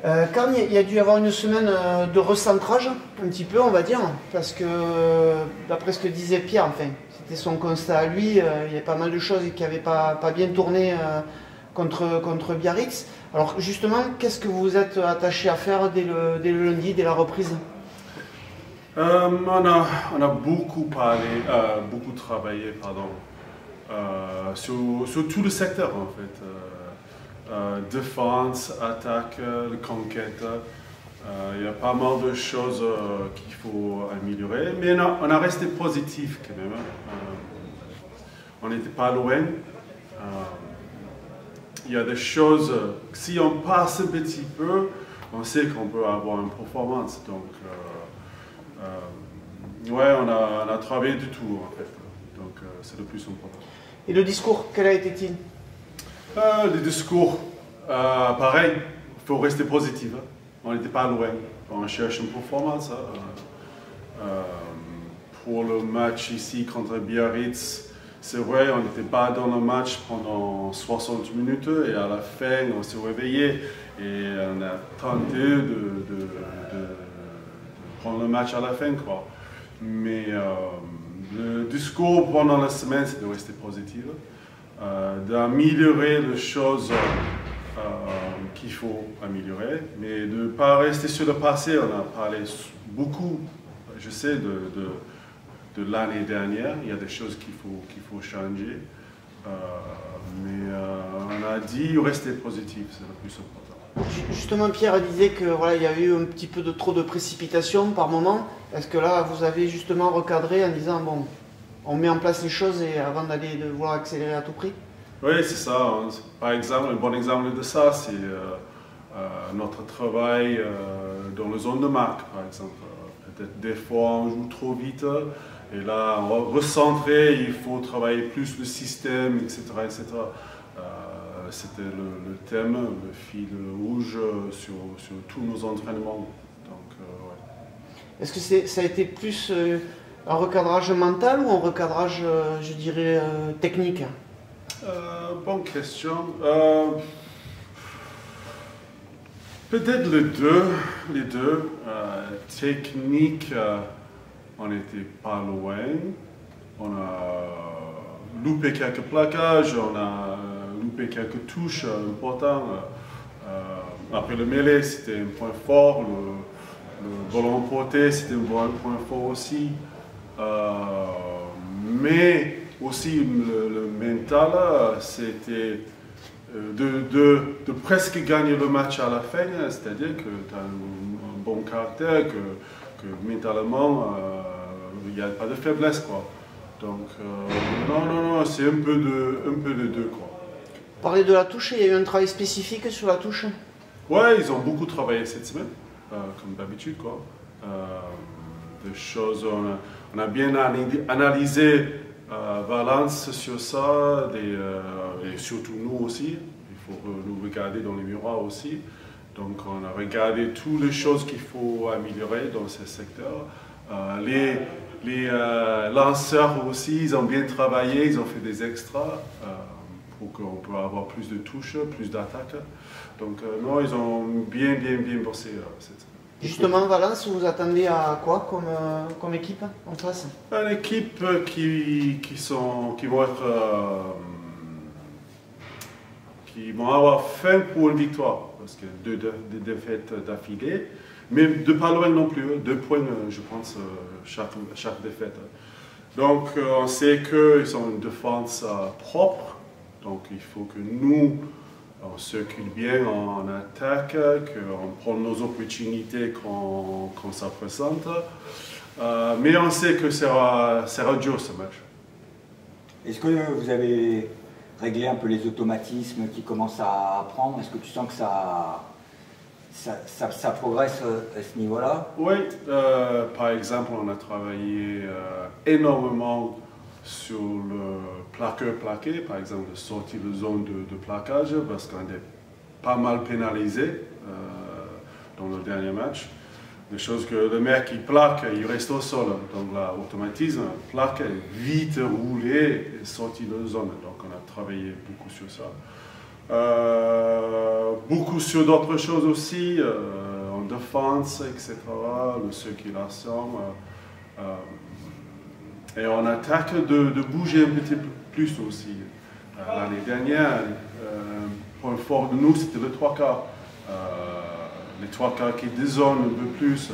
Quand il y a dû y avoir une semaine de recentrage, un petit peu on va dire, parce que d'après ce que disait Pierre, enfin, c'était son constat à lui, il y a pas mal de choses qui n'avaient pas bien tourné contre Biarritz. Alors justement, qu'est-ce que vous vous êtes attaché à faire dès le lundi, dès la reprise? On a beaucoup parlé, beaucoup travaillé, pardon, sur tout le secteur en fait. Défense, attaque, conquête. Il y a pas mal de choses qu'il faut améliorer, mais on a resté positif quand même. On n'était pas loin. Il y a des choses, si on passe un petit peu, on sait qu'on peut avoir une performance. Donc, ouais, on a travaillé du tout en fait. Donc, c'est le plus important. Et le discours, quel a été-il? Le discours, pareil, il faut rester positif. Hein. On n'était pas loin. On cherche une performance. Hein. Pour le match ici contre Biarritz, c'est vrai, on n'était pas dans le match pendant 60 minutes et à la fin, on s'est réveillé et on a tenté de prendre le match à la fin. Quoi. Mais le discours pendant la semaine, c'est de rester positif. D'améliorer les choses qu'il faut améliorer, mais de ne pas rester sur le passé. On a parlé beaucoup, je sais, de l'année dernière. Il y a des choses qu'il faut changer, mais on a dit rester positif, c'est le plus important. Justement, Pierre disait que voilà, il y a eu un petit peu trop de précipitation par moment. Est-ce que là, vous avez justement recadré en disant bon, on met en place les choses et avant d'aller de vouloir accélérer à tout prix? Oui, c'est ça. Par exemple, un bon exemple de ça, c'est notre travail dans la zone de marque, par exemple. Peut-être des fois, on joue trop vite, et là, on va recentrer, il faut travailler plus le système, etc. etc. C'était le thème, le fil rouge sur tous nos entraînements. Donc, ouais. Est-ce que ça a été plus un recadrage mental ou un recadrage, je dirais, technique? Bonne question. Peut-être les deux. Technique, on n'était pas loin. On a loupé quelques plaquages, on a loupé quelques touches importantes. Après le mêlée, c'était un point fort. Le ballon porté, c'était un point fort aussi. Mais aussi le mental, c'était de presque gagner le match à la fin, c'est-à-dire que tu as un bon caractère, que mentalement, il n'y a pas de faiblesse. Quoi. Donc, non, c'est un peu de deux. Quoi. Parler de la touche, il y a eu un travail spécifique sur la touche? Ouais, ils ont beaucoup travaillé cette semaine, comme d'habitude. Quoi. Des choses, on a bien analysé Valence sur ça, et surtout nous aussi. Il faut nous regarder dans les miroirs aussi. Donc on a regardé toutes les choses qu'il faut améliorer dans ce secteur. Les lanceurs aussi, ils ont bien travaillé, ils ont fait des extras pour qu'on puisse avoir plus de touches, plus d'attaques. Donc non, ils ont bien bossé cette semaine. Justement, Valence, vous attendez à quoi comme équipe en face? Une équipe qui vont avoir faim pour une victoire, parce que deux défaites d'affilée, mais de pas loin non plus, 2 points, je pense, chaque défaite. Donc, on sait qu'ils ont une défense propre, donc il faut que nous, on circule bien en attaque, qu'on prend nos opportunités quand ça présente. Mais on sait que ça sera dur ce match. Est-ce que vous avez réglé un peu les automatismes qui commencent à prendre? Est-ce que tu sens que ça progresse à ce niveau-là? Oui, par exemple, on a travaillé énormément sur le plaqué, par exemple, sortir de zone de plaquage, parce qu'on est pas mal pénalisé dans le dernier match. Des choses que le mec qui plaque, il reste au sol. Donc l'automatisme, plaque, vite rouler et sortir de zone. Donc on a travaillé beaucoup sur ça. Beaucoup sur d'autres choses aussi, en défense, etc., la circulation. Et en attaque, de bouger un petit peu plus aussi. L'année dernière, pour le fort de nous, c'était les trois quarts. Les trois quarts qui dézonnent un peu plus.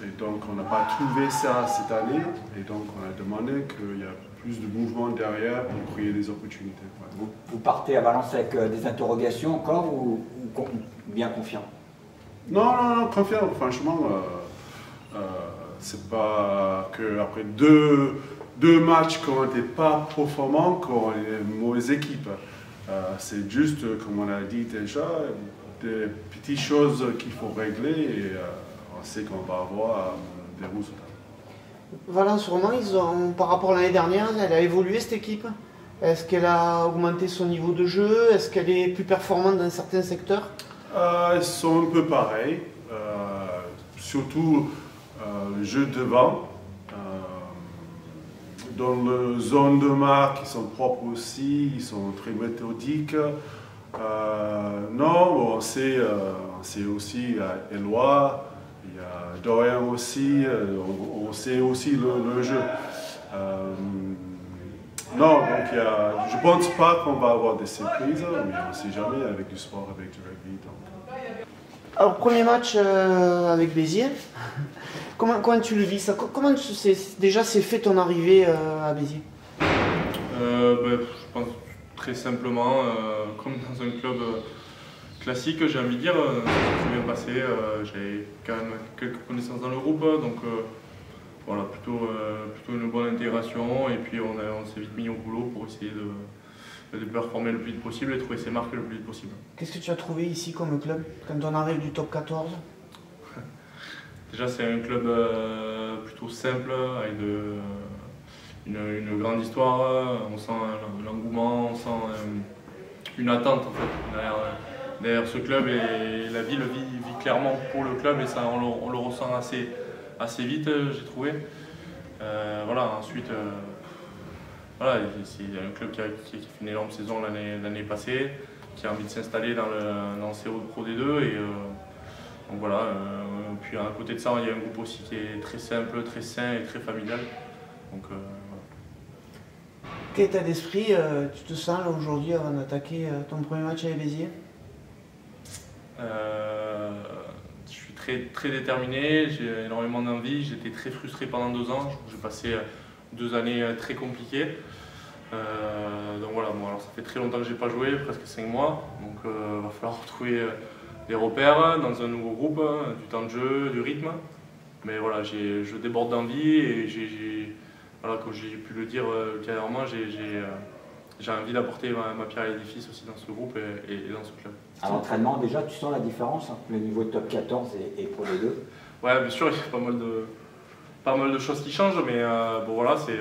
Et donc, on n'a pas trouvé ça cette année. Et donc, on a demandé qu'il y ait plus de mouvement derrière pour créer des opportunités. Ouais. Vous partez à Valence avec des interrogations encore ou bien confiant? Non, confiant, franchement. C'est pas qu'après deux matchs qu'on n'était pas performants, qu'on est une mauvaise équipe. C'est juste, comme on a dit déjà, des petites choses qu'il faut régler et on sait qu'on va avoir des résultats. Valence Roman, par rapport à l'année dernière, elle a évolué cette équipe. Est-ce qu'elle a augmenté son niveau de jeu? Est-ce qu'elle est plus performante dans certains secteurs? Ils sont un peu pareils, surtout le jeu devant. Dans la zone de marque, ils sont propres aussi, ils sont très méthodiques. Non, on sait aussi, il y a Éloi, il y a Dorian aussi, on sait aussi le jeu. Non, donc je ne pense pas qu'on va avoir des surprises, mais on ne sait jamais avec du sport, avec du rugby. Donc. Alors, premier match avec Béziers. Comment tu le vis ça? Comment déjà s'est fait ton arrivée à Béziers? Je pense très simplement, comme dans un club classique, j'ai envie de dire, ça s'est très bien passé. J'avais quand même quelques connaissances dans le groupe, donc voilà, plutôt une bonne intégration. Et puis on s'est vite mis au boulot pour essayer de performer le plus vite possible et trouver ses marques le plus vite possible. Qu'est-ce que tu as trouvé ici comme club quand on arrive du top 14? Déjà, c'est un club plutôt simple, avec une grande histoire. On sent l'engouement, on sent une attente en fait, derrière ce club. Et la ville vit clairement pour le club et ça, on le ressent assez vite, j'ai trouvé. Voilà, ensuite, voilà, c'est un club qui a fait une énorme saison l'année passée, qui a envie de s'installer dans le CO Pro D2. Et, donc voilà, puis à côté de ça, il y a un groupe aussi qui est très simple, très sain et très familial. Donc, voilà. Quel état d'esprit tu te sens là aujourd'hui avant d'attaquer ton premier match avec Béziers? Je suis très déterminé, j'ai énormément d'envie, j'étais très frustré pendant 2 ans, j'ai passé 2 années très compliquées. Donc voilà, bon, alors ça fait très longtemps que je n'ai pas joué, presque 5 mois, donc il va falloir retrouver des repères dans un nouveau groupe, du temps de jeu, du rythme. Mais voilà, je déborde d'envie et voilà, comme j'ai pu le dire ultérieurement, j'ai envie d'apporter ma pierre à l'édifice aussi dans ce groupe et dans ce club. À l'entraînement, déjà, tu sens la différence entre le niveau top 14 et Pro D2? Ouais, bien sûr, il y a pas mal de choses qui changent, mais bon voilà, c'est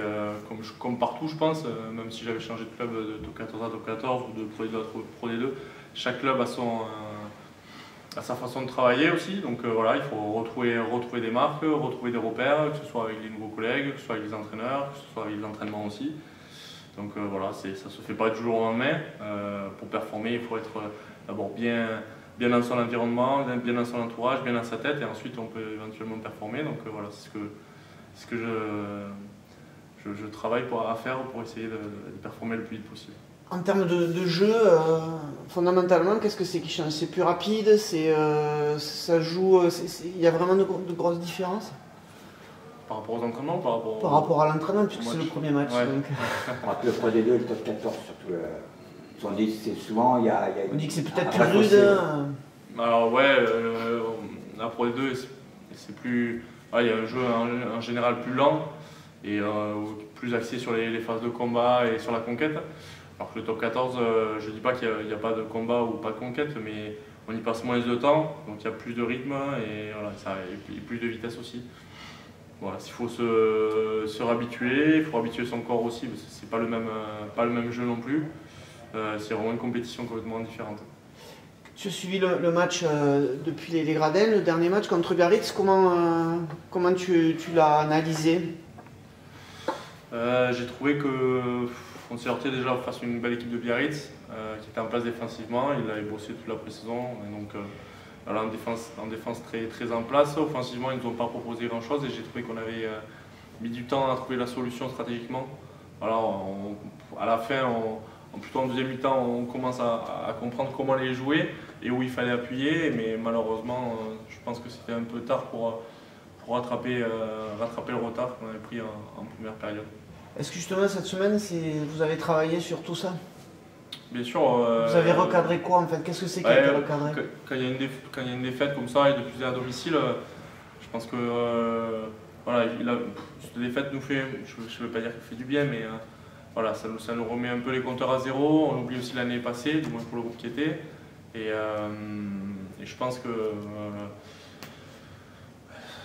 comme partout, je pense, même si j'avais changé de club de top 14 à top 14 ou de Pro D2 à Pro D2, chaque club a sa façon de travailler aussi, donc voilà, il faut retrouver des marques, retrouver des repères, que ce soit avec les nouveaux collègues, que ce soit avec les entraîneurs, que ce soit avec l'entraînement aussi. Donc voilà, ça ne se fait pas du jour au lendemain. Pour performer, il faut être d'abord bien dans son environnement, bien dans son entourage, bien dans sa tête, et ensuite on peut éventuellement performer. Donc voilà, c'est ce que je travaille à faire pour essayer de performer le plus vite possible. En termes de jeu, fondamentalement, qu'est-ce que c'est qui change? C'est plus rapide, ça joue, il y a vraiment de grosses différences? Par rapport aux entraînements, par rapport à l'entraînement, puisque c'est le premier match. Ouais. Donc. Le Pro D2 et le top 14, surtout. On dit que c'est souvent, on dit que c'est peut-être plus rude. Alors ouais, la Pro D2, c'est plus... il y a un jeu en général plus lent et plus axé sur les phases de combat et sur la conquête. Alors que le top 14, je ne dis pas qu'il n'y a pas de combat ou pas de conquête, mais on y passe moins de temps, donc il y a plus de rythme et voilà, plus de vitesse aussi. Voilà, il faut se réhabituer, il faut habituer son corps aussi, parce que c'est pas le même jeu non plus. C'est vraiment une compétition complètement différente. Tu as suivi le match depuis les gradins, le dernier match contre Biarritz, comment tu l'as analysé? J'ai trouvé qu'on s'est heurté déjà face à une belle équipe de Biarritz. qui était en place défensivement. Il avait bossé toute la pré-saison. Donc, voilà, en défense très, très en place. Offensivement, ils ne nous ont pas proposé grand-chose et j'ai trouvé qu'on avait mis du temps à trouver la solution stratégiquement. Voilà, à la fin, plutôt en deuxième mi-temps, on commence à comprendre comment les jouer et où il fallait appuyer. Mais malheureusement, je pense que c'était un peu tard pour rattraper le retard qu'on avait pris en première période. Est-ce que justement cette semaine, vous avez travaillé sur tout ça? Bien sûr. Vous avez recadré quoi en fait? Qu'est-ce que c'est qui a été recadré? Quand il y a une défaite comme ça et de plus à domicile, je pense que voilà, cette défaite nous fait, je ne veux pas dire qu'elle fait du bien, mais voilà, ça nous remet un peu les compteurs à zéro. On oublie aussi l'année passée, du moins pour le groupe qui était. Et je pense que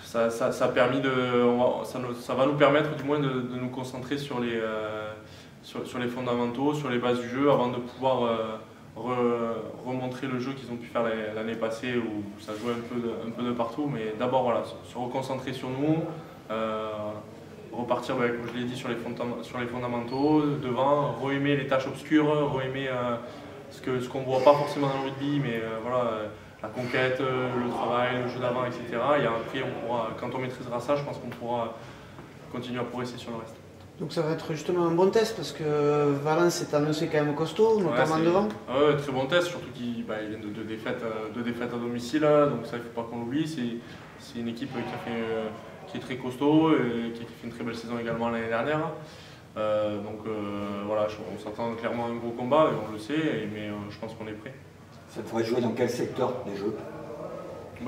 ça va nous permettre du moins de nous concentrer sur les fondamentaux, sur les bases du jeu, avant de pouvoir remontrer le jeu qu'ils ont pu faire l'année passée où ça jouait un peu de partout. Mais d'abord, voilà, se reconcentrer sur nous, repartir, comme je l'ai dit, sur les fondamentaux, devant, re-aimer les tâches obscures, re-aimer ce qu'on ne voit pas forcément dans le rugby, mais voilà, la conquête, le travail, le jeu d'avant, etc. Et après, quand on maîtrisera ça, je pense qu'on pourra continuer à progresser sur le reste. Donc ça va être justement un bon test parce que Valence est annoncé quand même costaud, notamment devant. Ouais, très bon test, surtout qu'ils viennent de deux défaites à domicile, donc ça il ne faut pas qu'on l'oublie. C'est une équipe qui est très costaud et qui a fait une très belle saison également l'année dernière. Voilà, on s'attend clairement à un gros combat et on le sait, mais je pense qu'on est prêt. Ça devrait jouer dans quel secteur des jeux?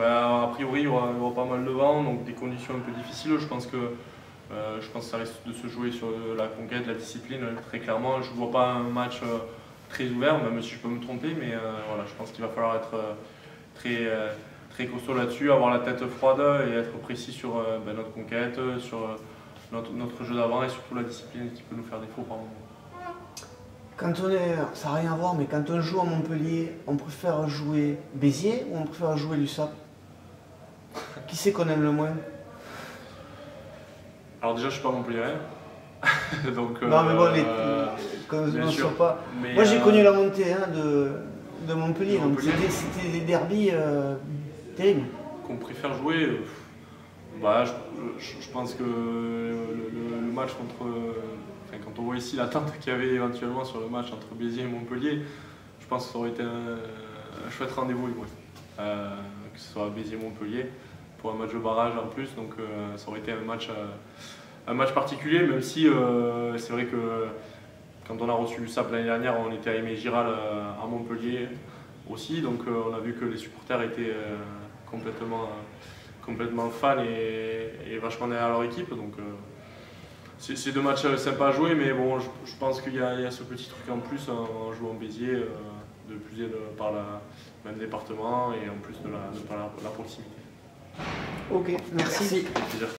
A priori, il y aura pas mal de vent, donc des conditions un peu difficiles. Je pense que ça risque de se jouer sur la conquête, la discipline, très clairement. Je ne vois pas un match très ouvert, même si je peux me tromper, mais voilà, je pense qu'il va falloir être très costaud là-dessus, avoir la tête froide et être précis sur notre conquête, sur notre jeu d'avant et surtout la discipline qui peut nous faire défaut par moment. Ça n'a rien à voir, mais quand on joue à Montpellier, on préfère jouer Béziers ou on préfère jouer l'USAP? Qui c'est qu'on aime le moins? Alors déjà, je ne suis pas Montpellier. Donc, non mais bon, bien sûr pas. Mais moi j'ai connu la montée de Montpellier, donc c'était des derbies terribles. Qu'on préfère jouer, je pense que le match quand on voit ici l'attente qu'il y avait éventuellement sur le match entre Béziers et Montpellier, je pense que ça aurait été un chouette rendez-vous, que ce soit Béziers-Montpellier, pour un match de barrage en plus, donc ça aurait été un match particulier, même si c'est vrai que quand on a reçu l'USAP l'année dernière, on était à Aimé Giral à Montpellier aussi, donc on a vu que les supporters étaient complètement fans et vachement derrière leur équipe. Donc c'est deux matchs sympas à jouer, mais bon, je pense qu'il y a ce petit truc en plus en jouant Béziers, de plus par le même département et en plus de la proximité. Ok, merci.